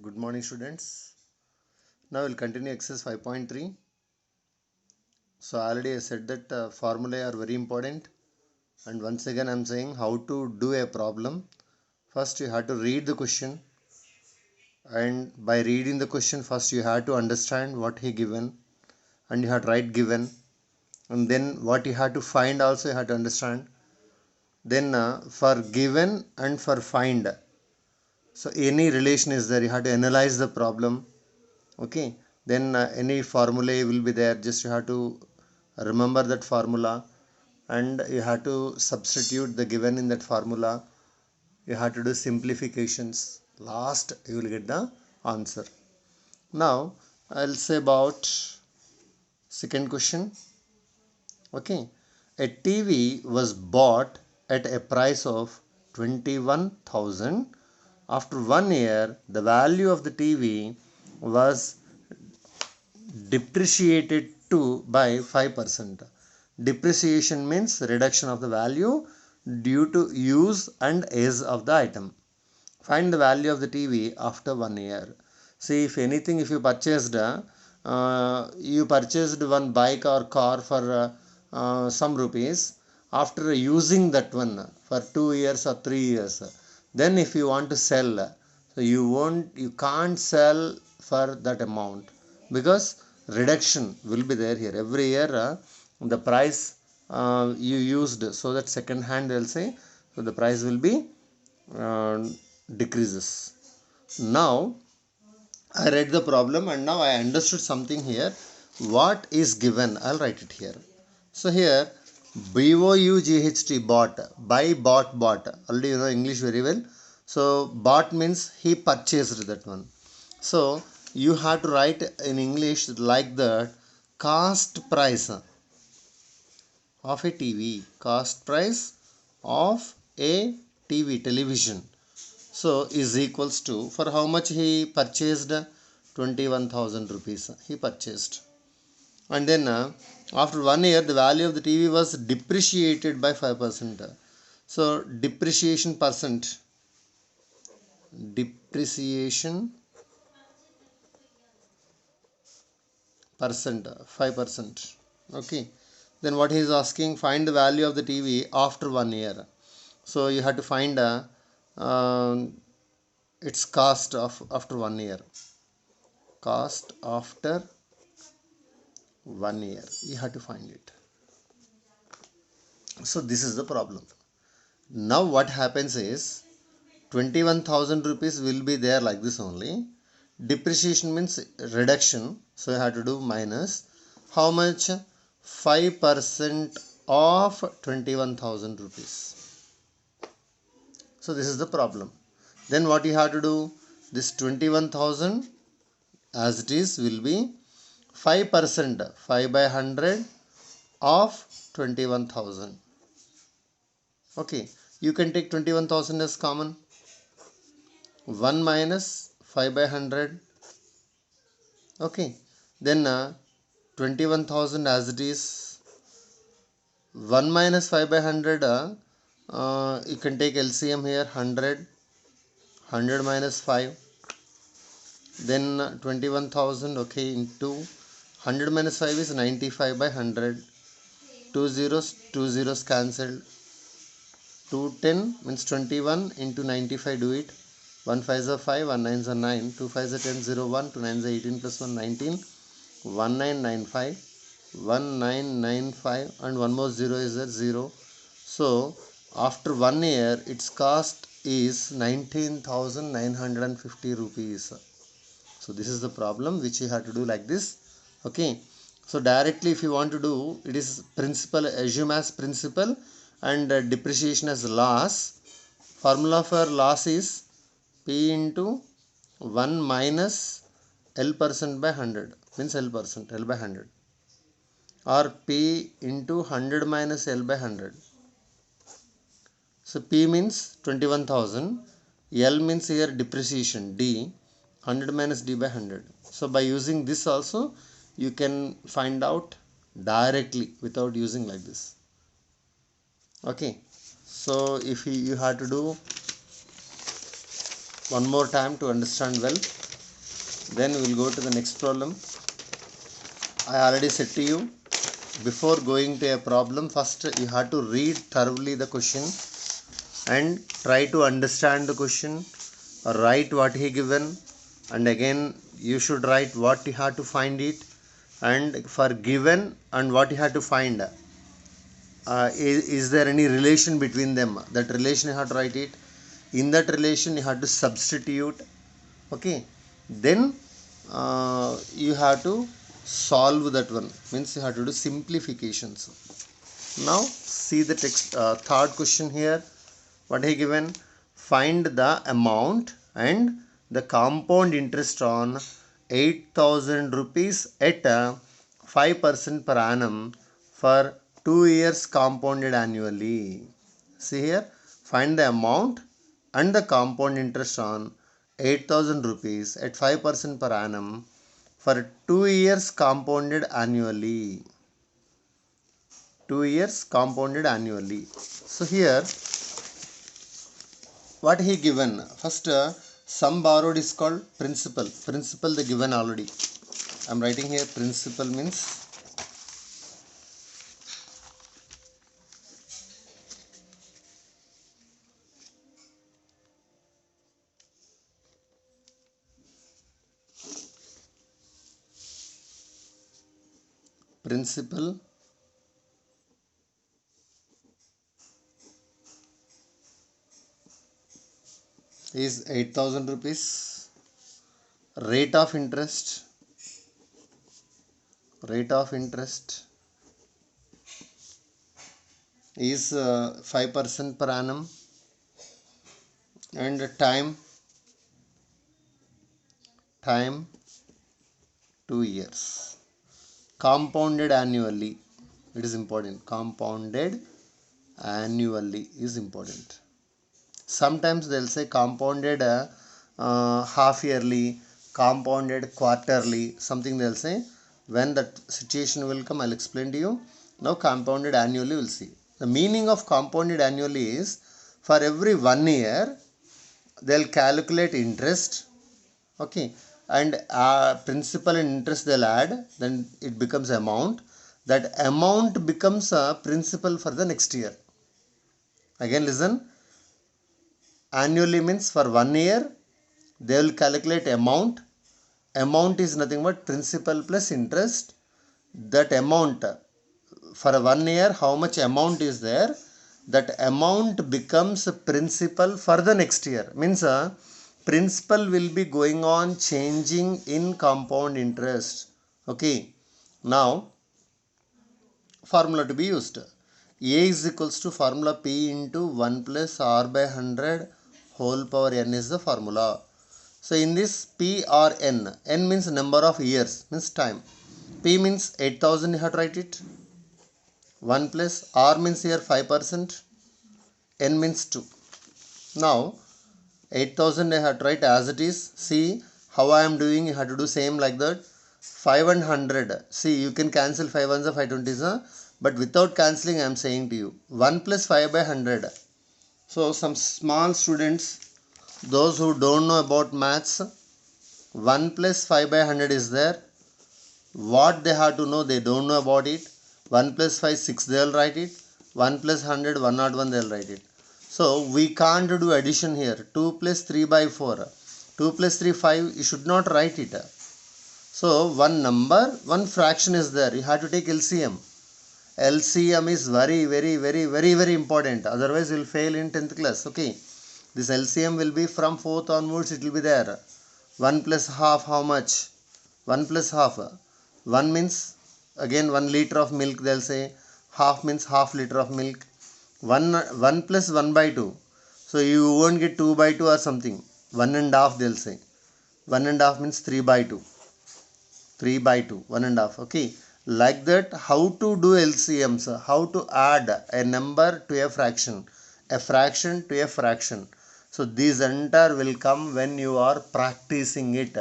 Good morning, students. Now we'll continue exercise 5.3. So already I said that formulae are very important, and once again I'm saying how to do a problem. First you have to read the question, and by reading the question first you have to understand what he given, and you have to write given, and then what you have to find also you have to understand. Then for given and for find, so any relation is there, you have to analyze the problem. Okay, then any formula will be there, just you have to remember that formula, and you have to substitute the given in that formula. You have to do simplifications. Last you will get the answer. Now I'll say about second question. Okay, a TV was bought at a price of 21,000. After 1 year the value of the TV was depreciated to by 5%. Depreciation means reduction of the value due to use and age of the item. Find the value of the TV after 1 year. See, if anything, if you purchased one bike or car for some rupees, after using that one for 2 years or 3 years, then if you want to sell, so you can't sell for that amount, because reduction will be there here every year. The price you used, so that second hand they'll say, so the price will be uh, decreases. Now I read the problem and now I understood something here. What is given? I'll write it here. So here BOUGHT, bought, buy, bought. Already you know English very well. So bought means he purchased that one. So you have to write in English like that: cost price of a TV. Cost price of a television. So is equals to, for how much he purchased? 21,000 rupees he purchased. And then after 1 year the value of the TV was depreciated by 5%. So depreciation 5%. Okay, then what he is asking, find the value of the TV after 1 year. So you have to find its cost of after 1 year. Cost after 1 year, you have to find it. So this is the problem. Now what happens is 21,000 rupees will be there like this only. Depreciation means reduction, so you have to do minus how much? 5% of 21,000 rupees. So this is the problem. Then what you have to do? This 21,000 as it is will be 5%, 5 by 100 of 21,000. Okay, you can take 21,000 as common. 1 minus 5 by 100. Okay, then 21,000 as it is. 1 minus 5 by 100, you can take LCM here, 100. 100 minus 5. Then 21,000, okay, into 100 minus 5 is 95 by 100. 2 zeros cancelled. 210 means 21 into 95, do it. 1 5s are 5, 1 9s are 9, 2 5s are 10, 0 1, 2 9s are 18 plus 1 19, 1995, 1995, and one more 0 is there, 0. So after 1 year its cost is 19,950 rupees. So this is the problem which you have to do like this. Okay, so directly if you want to do, it is principal, assume as principal, and depreciation as loss. Formula for loss is P into 1 minus L% by 100, means L by 100, or P into 100 minus L by 100. So P means 21,000, L means here depreciation, D, 100 minus D by 100. So by using this also you can find out directly without using like this. Okay, so if you have to do one more time to understand well. Then we will go to the next problem. I already said to you, before going to a problem, first you have to read thoroughly the question and try to understand the question, write what he given, and again you should write what you have to find it, and for given and what you have to find, is there any relation between them? That relation you have to write it. In that relation you have to substitute. Okay, then you have to solve that one, means you have to do simplifications. Now see the text, third question here. What he given? Find the amount and the compound interest on 8,000 rupees at 5% per annum for 2 years compounded annually. See here, find the amount and the compound interest on 8,000 rupees at 5% per annum for 2 years compounded annually. 2 years compounded annually. So here what he given? First, sum borrowed is called principal. Principal they given already. I am writing here principal means principal is 8,000 rupees. Rate of interest is 5% per annum, and time 2 years. Compounded annually, it is important. Compounded annually is important. Sometimes they'll say compounded half yearly, compounded quarterly, something they'll say. When that situation will come, I'll explain to you. Now compounded annually, we'll see. The meaning of compounded annually is, for every 1 year they'll calculate interest, okay, and principal and interest they'll add, then it becomes amount. That amount becomes a principal for the next year. Again listen, annually means for 1 year they will calculate amount. Amount is nothing but principal plus interest. That amount for 1 year, how much amount is there, that amount becomes principal for the next year. Means principal will be going on changing in compound interest. Okay, now formula to be used. A is equals to formula P into 1 plus R by 100 whole power n is the formula. So in this P or N, N means number of years, means time. P means 8,000, you have to write it. 1 plus R means here 5%, N means 2. Now 8,000 I have to write as it is. See how I am doing, you have to do same like that. 5 and 100. See, you can cancel 5 ones of 5 20s, but without cancelling I am saying to you 1 plus 5 by 100. So some small students, those who don't know about maths, 1 plus 5 by 100 is there. What they have to know, they don't know about it. 1 plus 5, 6 they will write it. 1 plus 100, 101 they will write it. So we can't do addition here. 2 plus 3 by 4. 2 plus 3, 5. You should not write it. So one number, one fraction is there. You have to take LCM. LCM is very important. Otherwise you will fail in 10th class. Okay. This LCM will be from 4th onwards, it will be there. 1 plus half, how much? 1 plus half. 1 means again 1 liter of milk they'll say. Half means half liter of milk. 1 plus 1 by 2. So you won't get 2 by 2 or something. 1 and half they'll say. 1 and half means 3 by 2. 3 by 2. 1 and half. Okay. Like that, how to do LCMs? How to add a number to a fraction to a fraction. So these entire will come when you are practicing it.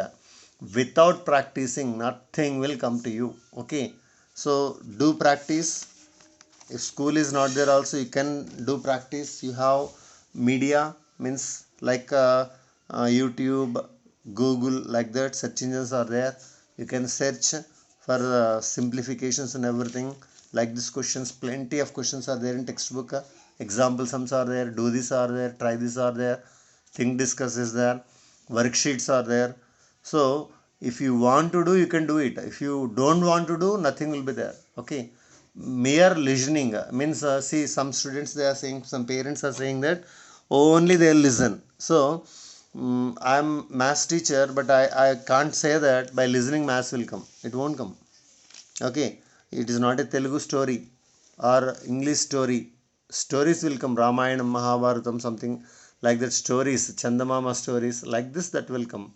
Without practicing, nothing will come to you. Okay. So do practice. If school is not there also, you can do practice. You have media, means like YouTube, Google, like that search engines are there. You can search for simplifications and everything. Like this questions, plenty of questions are there in textbook. Example sums are there, do this are there, try this are there, think discuss is there, worksheets are there. So if you want to do, you can do it. If you don't want to do, nothing will be there. Okay, mere listening means, see, some students, they are saying, some parents are saying that only they'll listen. So I'm maths teacher, but I can't say that by listening maths will come. It won't come. Okay, it is not a Telugu story or English story. Stories will come, Ramayana, Mahabharatam, something like that, stories, Chandamama stories, like this, that will come.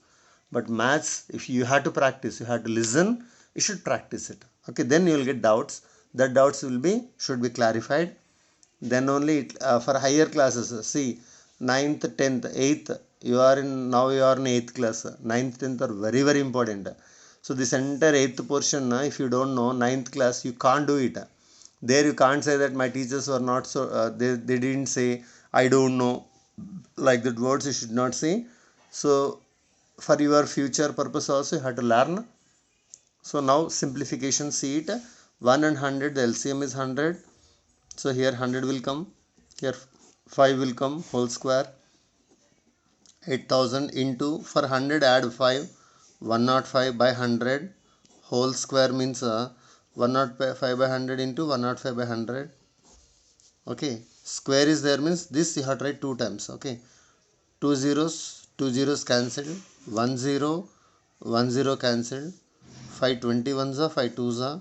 But maths, if you have to practice, you have to listen, you should practice it. Okay, then you will get doubts. That doubts should be clarified. Then only for higher classes, see, ninth, 10th, 8th, you are in 8th class. 9th, 10th are very very important. So this entire 8th portion, if you don't know, 9th class you can't do it. There you can't say that my teachers were not so, they didn't say, I don't know, like that words you should not say. So for your future purpose also you have to learn. So now simplification, see it, 1 and 100, the LCM is 100. So here 100 will come, here 5 will come, whole square, 8000 into, for 100 add 5, 105 by 100, whole square means 105 by 100 into 105 by 100. Okay, square is there means this you have to write 2 times. Okay, two zeros cancelled, 10 10 cancelled, 5 21s are 5 2s are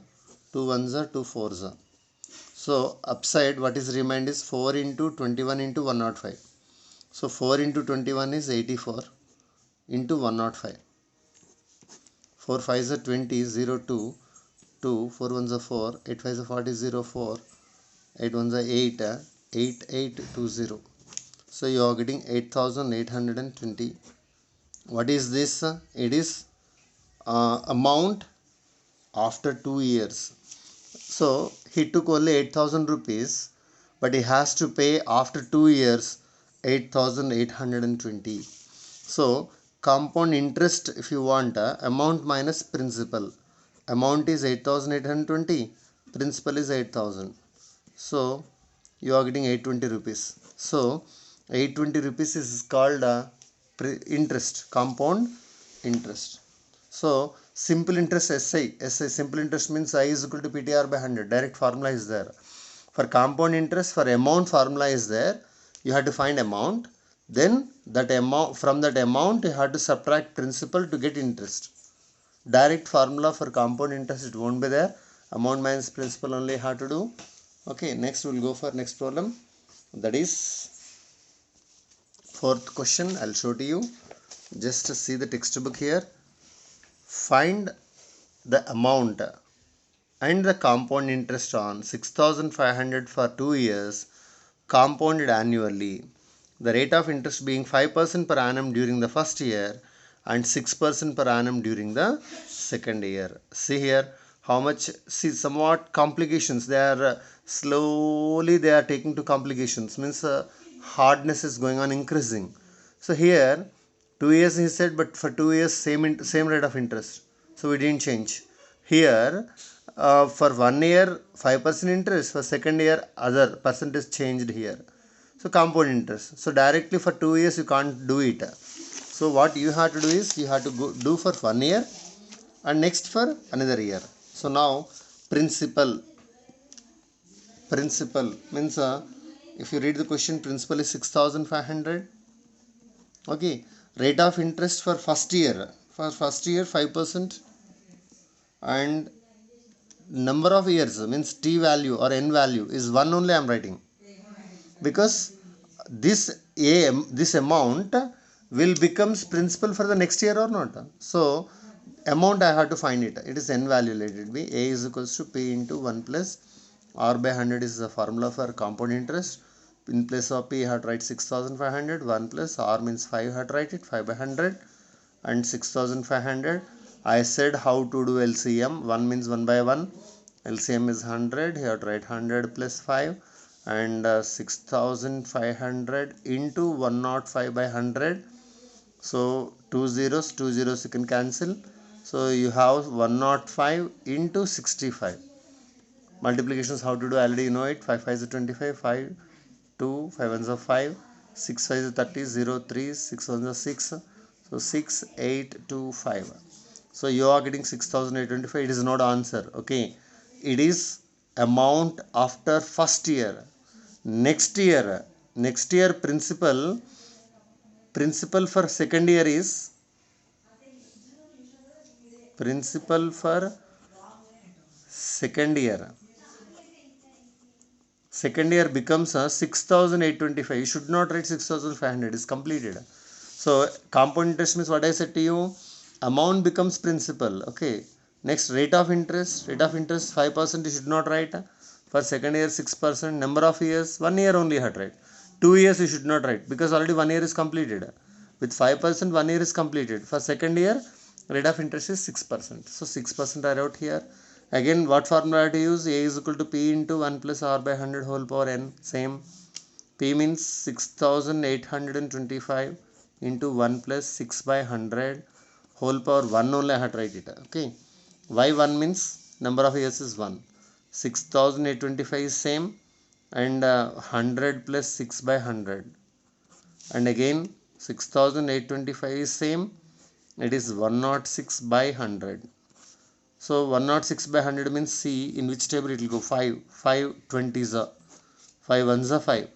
2 1s are 2 4s are. So upside what is remained is 4 into 21 into 105. So 4 into 21 is 84 into 105. 4 5s are 20, 0 2, 2, 4 1s are 4, 8 5s are 40, 0 4, 8 1s are 8, 8 8 2 0. So you are getting 8820. What is this? It is amount after 2 years. So he took only 8000 rupees, but he has to pay after 2 years 8820. So compound interest, if you want, amount minus principal. Amount is 8820, principal is 8000. So you are getting 820 rupees. So 820 rupees is called interest, compound interest. So simple interest, SI simple interest means I is equal to PTR by 100. Direct formula is there. For compound interest, for amount, formula is there. You have to find amount. Then that amount, from that amount you have to subtract principal to get interest. Direct formula for compound interest, it won't be there. Amount minus principal only have to do. Okay, next we'll go for next problem. That is fourth question. I'll show to you. Just see the textbook here. Find the amount and the compound interest on 6500 for 2 years compounded annually. The rate of interest being 5% per annum during the first year and 6% per annum during the second year. See here how much, see, somewhat complications, they are slowly they are taking to complications, means hardness is going on increasing. So here 2 years he said, but for 2 years same rate of interest, so we didn't change. Here for 1 year 5% interest, for second year other percentage changed here. So compound interest, so directly for 2 years you can't do it. So what you have to do is you have to do for 1 year and next for another year. So now principal means, if you read the question, principal is 6500. Okay, rate of interest for first year 5%, and number of years means t value or n value is 1 only I am writing, because this amount will becomes principal for the next year or not. So amount I have to find it. It is n value, let it be. A is equals to P into 1 plus R by 100 is the formula for compound interest. In place of P I have to write 6500, 1 plus R means 5, I have to write it 5 by 100 and 6500. I said how to do LCM. 1 means 1 by 1. LCM is 100. Here to write 100 plus 5 and 6500 into 105 by 100. So 2 zeros, 2 zeros you can cancel. So you have 105 into 65. Multiplications how to do, already you know it. 5 5 is 25, 5 2, 5 1 is 5, 6 5 is 30, 0 3, 6 1 is 6. So 6 8 2 5. So you are getting 6825. It is not answer. Okay, it is amount after first year. Next year principal for second year is, principal for second year becomes 6825. You should not write 6500, is completed. So compound interest means what I said to you, amount becomes principal. Okay, next rate of interest 5%. You should not write. For second year 6%. Number of years 1 year only you had to write. 2 years you should not write because already 1 year is completed. With 5% 1 year is completed. For second year rate of interest is 6%. So 6% I wrote here. Again, what formula to use? A is equal to P into 1 plus R by 100 whole power n. Same. P means 6825 into 1 plus 6 by 100 whole power 1 only I have to write it. Okay. Why 1 means number of years is 1. 6825 is same, and 100 plus 6 by 100. And again 6825 is same. It is 106 by 100. So 106 by 100 means C, in which table it will go? 5. 5 20s are 5 1s are 5.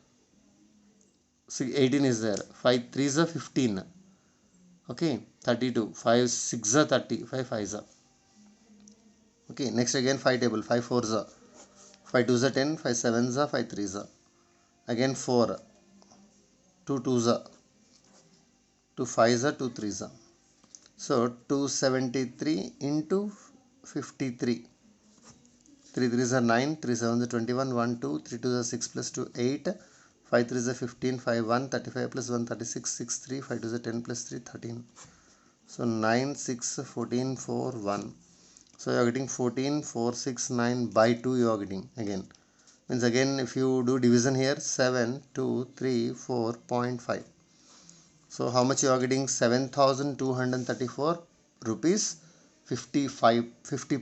18 is there. 5 3s are 15. Okay, 32. 5 6 are 30. 5 5s are. Okay, next again 5 table. 5 4s are. 5 2s are 10. 5 7s are. 5 3s are. Again 4. 2 2s are. 2 5s are. 2 3s are. So 273 into 53. 3 3s are 9, 3 7s are 21, 1 2, 3 2s are 6 plus 2 8, 5 3s are 15, 5 1, 35 plus 1 36, 6 3, 5 2s are 10 plus 3 13. So 9 6 14 4 1. So you are getting 14 4 6 9 by 2 you are getting again. Means again if you do division here 7 2 3 4.5. So how much you are getting? 7,234 rupees 50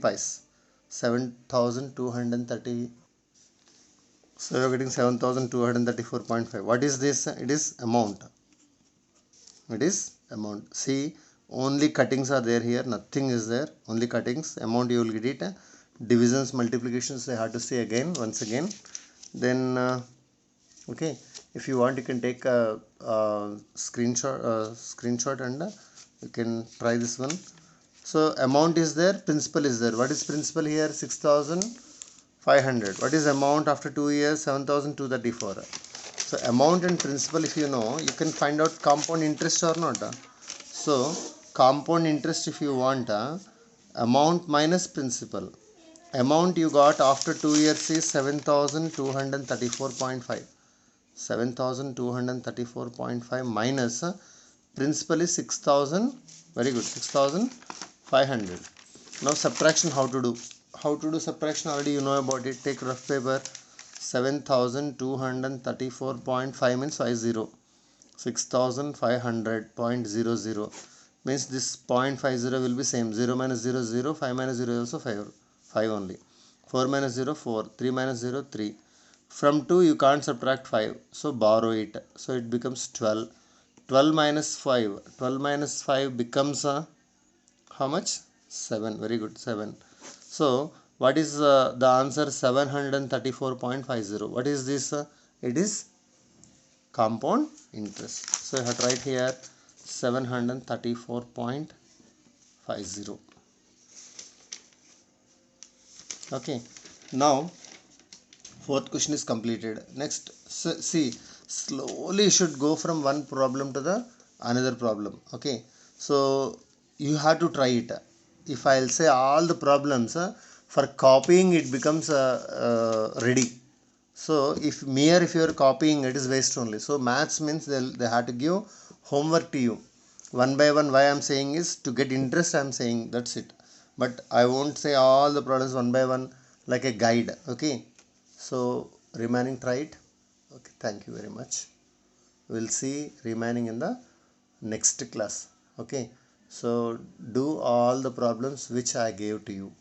pice. 7,230. So you are getting 7,234.5. What is this? It is amount. It is amount. See, only cuttings are there here. Nothing is there. Only cuttings. Amount you will get it. Divisions, multiplications I have to say again, once again. Then okay, if you want you can take a screenshot and you can try this one. So amount is there, principal is there. What is principal here? 6,500. What is amount after 2 years? 7,234. So amount and principal, if you know, you can find out compound interest or not. So compound interest, if you want, amount minus principal. Amount you got after 2 years is 7,234.5. 7,234.5 minus principal is 6,000. Very good, 6,500. Now subtraction how to do? How to do subtraction already you know about it. Take rough paper. 7,234.5 means 50. 6,500.00 means this 0.50 will be same. 0 minus 0 0. 5 minus 0 is also 5. 5 only. 4 minus 0 4. 3 minus 0 3. From 2 you can't subtract 5. So borrow it. So it becomes 12. 12 minus 5. 12 minus 5 becomes how much? 7. Very good. 7. So what is the answer? 734.50. What is this? It is compound interest. So I have to write here 734.50. Okay. Now fourth question is completed. Next, see, slowly you should go from one problem to the another problem. Okay. So you have to try it. If I'll say all the problems for copying, it becomes ready. So if you are copying, it is waste only. So maths means they have to give homework to you one by one. Why I am saying is to get interest. I am saying that's it. But I won't say all the problems one by one like a guide. Okay. So remaining try it. Okay. Thank you very much. We'll see remaining in the next class. Okay. So do all the problems which I gave to you.